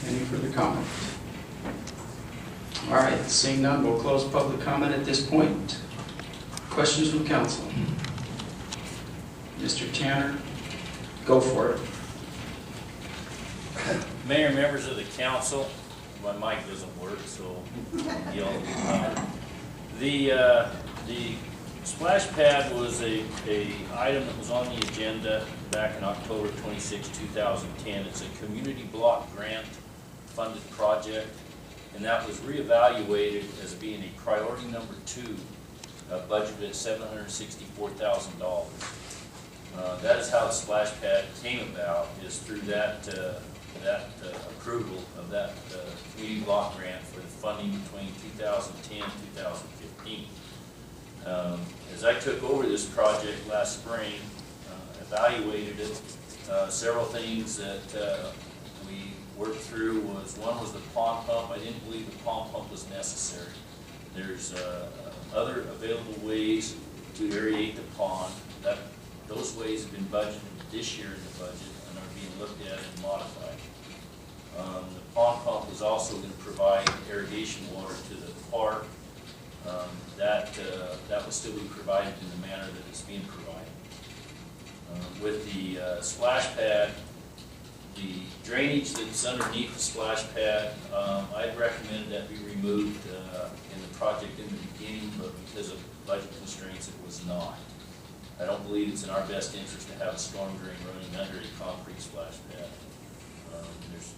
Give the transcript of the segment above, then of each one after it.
Any further comment? All right, seeing none, we'll close public comment at this point. Questions from council? Mr. Tanner, go for it. Mayor, members of the council, my mic doesn't work, so I'm yelling. The splash pad was a item that was on the agenda back in October 26, 2010. It's a community block grant funded project, and that was reevaluated as being a priority number 2, budgeted at $764,000. That is how the splash pad came about, is through that approval of that community block grant for the funding between 2010 and 2015. As I took over this project last spring, evaluated it, several things that we worked through was, one was the pond pump. I didn't believe the pond pump was necessary. There's other available ways to aerate the pond. Those ways have been budgeted this year in the budget and are being looked at and modified. The pond pump was also going to provide irrigation water to the park. That will still be provided in the manner that it's being provided. With the splash pad, the drainage that's underneath the splash pad, I'd recommend that be removed in the project in the beginning, but because of budget constraints, it was not. I don't believe it's in our best interest to have a storm drain running under a concrete splash pad.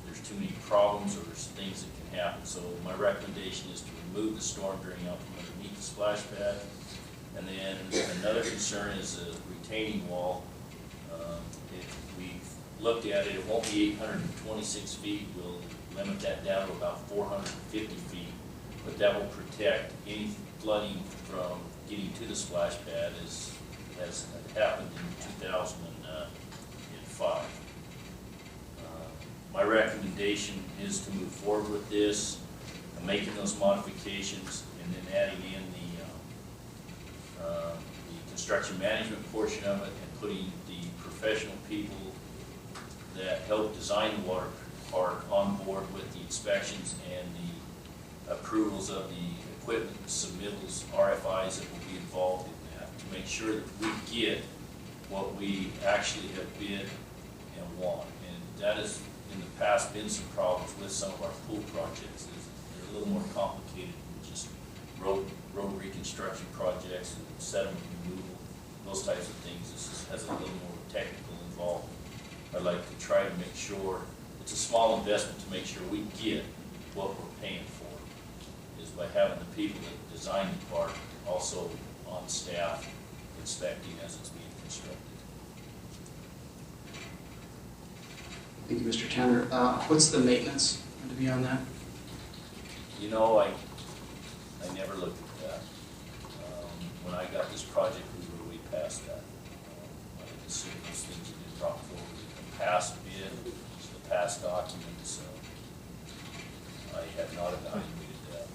There's too many problems, or there's things that can happen. So my recommendation is to remove the storm drain out from underneath the splash pad. And then another concern is the retaining wall. If we've looked at it, it won't be 826 feet. We'll limit that down to about 450 feet. But that will protect any flooding from getting to the splash pad as happened in 2005. My recommendation is to move forward with this, making those modifications, and then adding in the construction management portion of it, and putting the professional people that help design the water park on board with the inspections and the approvals of the equipment submittals, RFIs that will be involved in that, to make sure that we get what we actually have bid and want. And that has in the past been some problems with some of our pool projects. They're a little more complicated than just road reconstruction projects and sediment removal, those types of things. This has a little more technical involved. I'd like to try to make sure, it's a small investment to make sure we get what we're paying for, is by having the people that design the park also on staff inspecting as it's being constructed. Thank you, Mr. Tanner. What's the maintenance to be on that? You know, I never looked at that. When I got this project, we were way past that. I assume those things have been brought forward in the past bid, the past documents. I have not evaluated that.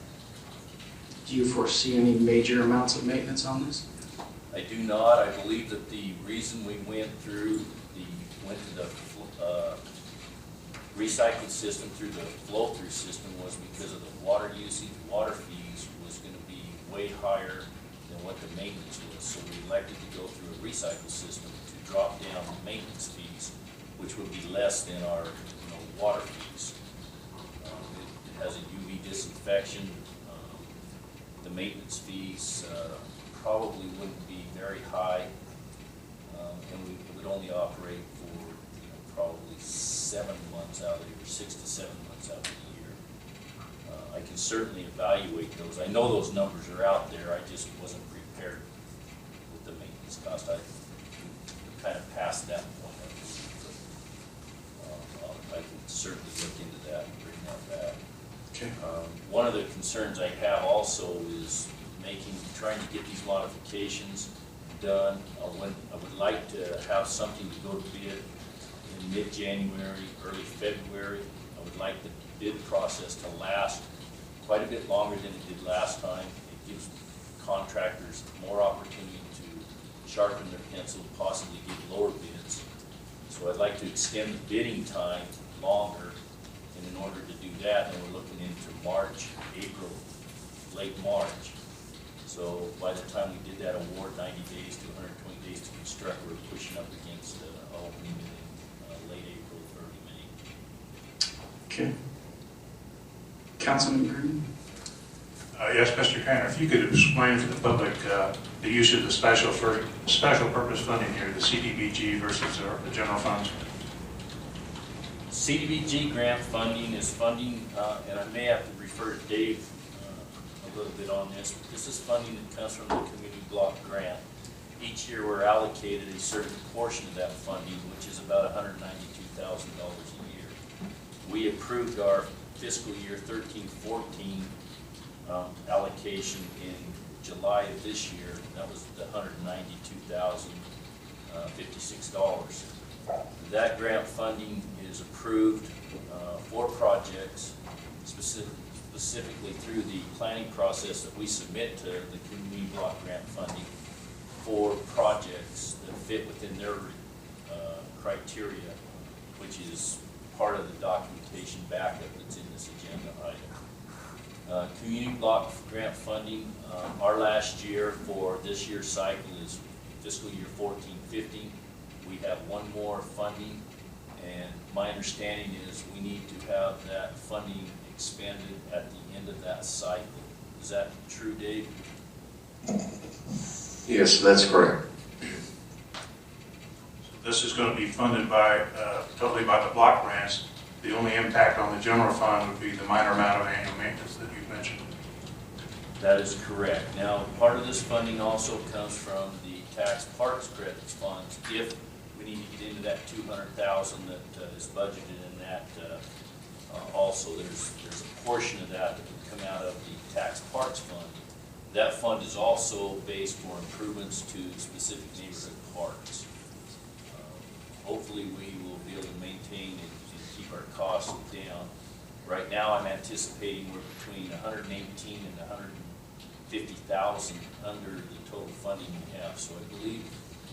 Do you foresee any major amounts of maintenance on this? I do not. I believe that the reason we went to the recycled system through the flow-through system was because of the water usage. Water fees was going to be way higher than what the maintenance was. So we elected to go through a recycle system to drop down the maintenance fees, which would be less than our water fees. It has a UV disinfection. The maintenance fees probably wouldn't be very high, and we would only operate for probably 7 months out of the year, 6 to 7 months out of the year. I can certainly evaluate those. I know those numbers are out there. I just wasn't prepared with the maintenance cost. I kind of passed that point. I can certainly look into that and bring that back. Okay. One of the concerns I have also is trying to get these modifications done. I would like to have something to go to bid in mid-January, early February. I would like the bid process to last quite a bit longer than it did last time. It gives contractors more opportunity to sharpen their pencil, possibly get lower bids. So I'd like to extend the bidding time longer, and in order to that, and we're looking into March, April, late March. So by the time we did that award, 90 days to 120 days to construct, we're pushing up against opening in late April, early May. Okay. Councilman Green? Yes, Mr. Canner, if you could explain to the public the use of the special purpose funding here, the CDBG versus the general funds. CDBG grant funding is funding, and I may have to refer to Dave a little bit on this, but this is funding that comes from the community block grant. Each year we're allocated a certain portion of that funding, which is about $192,000 a year. We approved our fiscal year 13-14 allocation in July of this year. That was the $192,056. That grant funding is approved for projects, specifically through the planning process that we submit to the community block grant funding for projects that fit within their criteria, which is part of the documentation backup that's in this agenda item. Community block grant funding, our last year for this year's cycle is fiscal year 14-15. We have one more funding, and my understanding is we need to have that funding expended at the end of that cycle. Is that true, Dave? Yes, that's correct. So this is going to be funded by totally by the block grants. The only impact on the general fund would be the minor amount of annual maintenance that you've mentioned. That is correct. Now, part of this funding also comes from the tax parks credits funds. If we need to get into that $200,000 that is budgeted in that, also there's a portion of that that would come out of the tax parks fund. That fund is also based for improvements to specific neighborhood parks. Hopefully, we will be able to maintain and keep our costs down. Right now, I'm anticipating we're between 118 and 150,000 under the total funding we have, so I believe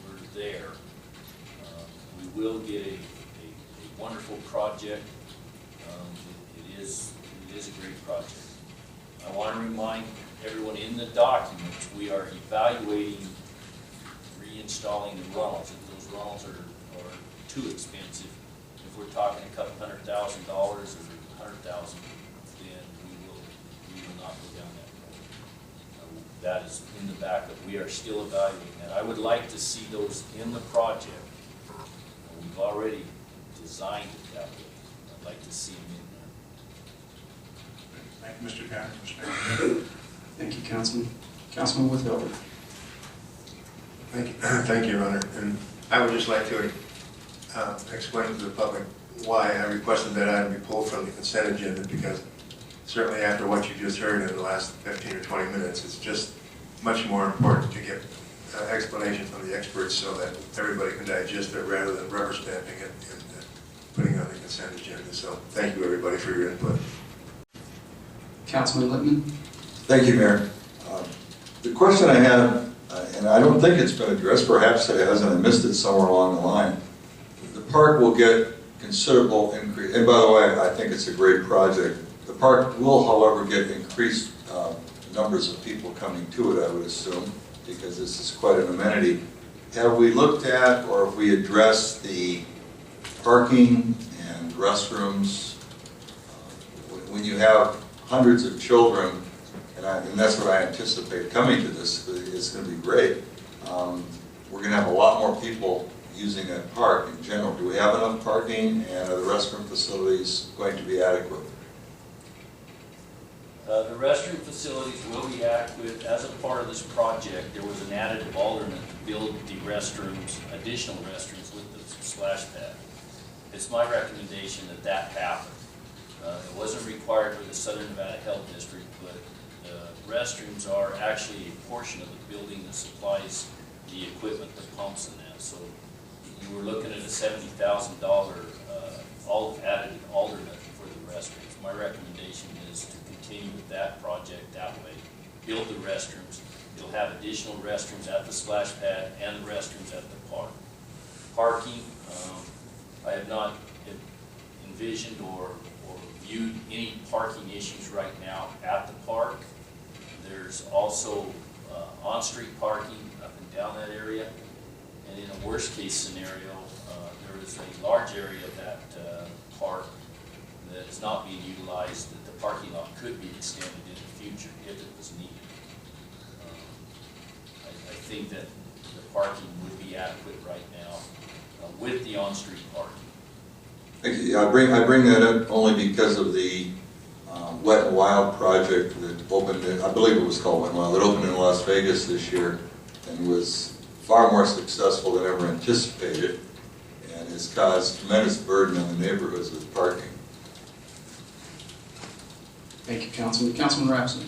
we're there. We will get a wonderful project. It is a great project. I want to remind everyone in the documents, we are evaluating reinstalling the runnels. If those runnels are too expensive, if we're talking a couple $100,000 or $100,000, then we will not go down that road. That is in the backup. We are still evaluating that. I would like to see those in the project. We've already designed it that way. I'd like to see them in there. Thank you, Mr. Canner. Thank you, Councilman. Councilman Withhilder. Thank you, Your Honor. And I would just like to explain to the public why I requested that item be pulled from the consent agenda, because certainly after what you just heard in the last 15 or 20 minutes, it's just much more important to get explanation from the experts so that everybody can digest it rather than rubber stamping it and putting it on the consent agenda. So thank you, everybody, for your input. Councilman Littman. Thank you, Mayor. The question I have, and I don't think it's been addressed, perhaps it hasn't, I missed it somewhere along the line. The park will get considerable increase, and by the way, I think it's a great project. The park will, however, get increased numbers of people coming to it, I would assume, because this is quite an amenity. Have we looked at, or have we addressed the parking and restrooms? When you have hundreds of children, and that's what I anticipate coming to this, it's going to be great. We're going to have a lot more people using that park in general. Do we have enough parking, and are the restroom facilities going to be adequate? The restroom facilities will be adequate. As a part of this project, there was an added alderman to build the restrooms, additional restrooms with the splash pad. It's my recommendation that that happen. It wasn't required for the Southern Nevada Health District, but the restrooms are actually a portion of the building that supplies the equipment, the pumps and that. So you were looking at a $70,000 all added alderman for the restrooms. My recommendation is to continue with that project that way. Build the restrooms. You'll have additional restrooms at the splash pad and the restrooms at the park. Parking, I have not, in envisioned or viewed any parking issues right now at the park. There's also on-street parking up and down that area. And in a worst-case scenario, there is a large area of that park that is not being utilized, that the parking lot could be extended in the future if it was needed. I think that the parking would be adequate right now with the on-street parking. I bring that up only because of the Wet and Wild project that opened in, I believe it was called Wet and Wild, that opened in Las Vegas this year and was far more successful than ever anticipated, and has caused tremendous burden on the neighborhoods with parking. Thank you, Councilman. Councilman Rapson.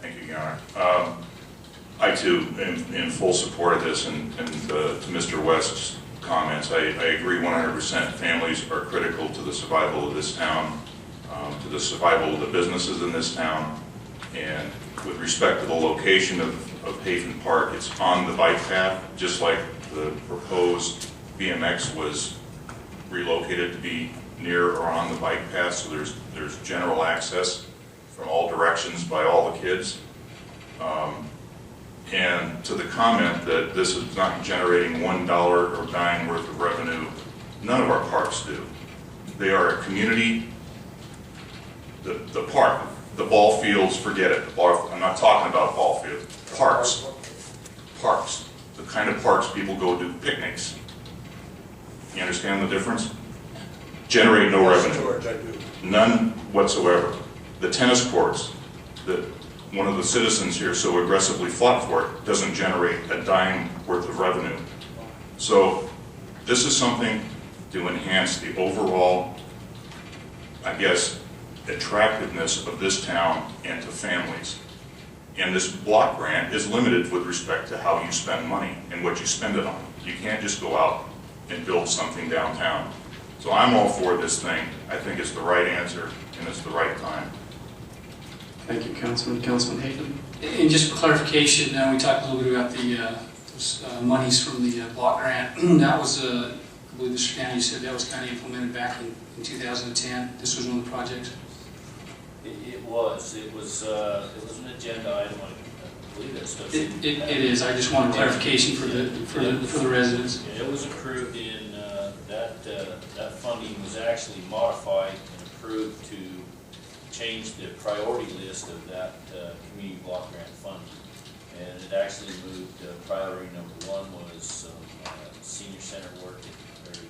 Thank you, Your Honor. I too am in full support of this, and to Mr. West's comments, I agree 100%. Families are critical to the survival of this town, to the survival of the businesses in this town, and with respect to the location of Haven Park, it's on the bike path, just like the proposed BMX was relocated to be near or on the bike path, so there's general access from all directions by all the kids. And to the comment that this is not generating $1 or dime worth of revenue, none of our parks do. They are a community, the park, the ball fields, forget it. I'm not talking about ball fields. Parks, the kind of parks people go do picnics. You understand the difference? Generate no revenue. George, I do. None whatsoever. The tennis courts that one of the citizens here so aggressively fought for it doesn't generate a dime worth of revenue. So this is something to enhance the overall, I guess, attractiveness of this town and to families. And this block grant is limited with respect to how you spend money and what you spend it on. You can't just go out and build something downtown. So I'm all for this thing. I think it's the right answer and it's the right time. Thank you, Councilman. Councilman Hayden. And just for clarification, we talked a little bit about the those, monies from the block grant. That was, I believe Mr. County, you said that was kind of implemented back in 2010. This was one of the projects. It was an agenda item. I believe it's still. It is. I just wanted clarification for the residents. It was approved in that funding was actually modified and approved to change the priority list of that community block grant funding. And it actually moved, priority number one was senior center work, or the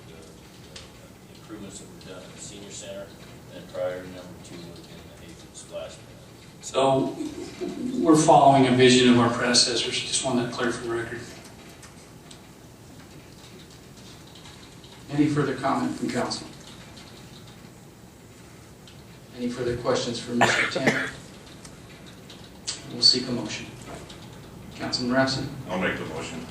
improvements that were done at the senior center, and priority number two would have been the Haven splash pad. So we're following a vision of our predecessors. Just want that clear for the record. Any further comment from council? Any further questions for Mr. Tanner? We'll seek a motion. Councilman Rapson. I'll make the motion.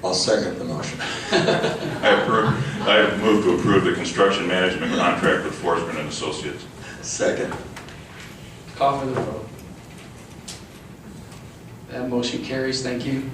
I'll second the motion. I move to approve the construction management contract with Forsman and Associates. Second. Call for the vote. That motion carries. Thank you.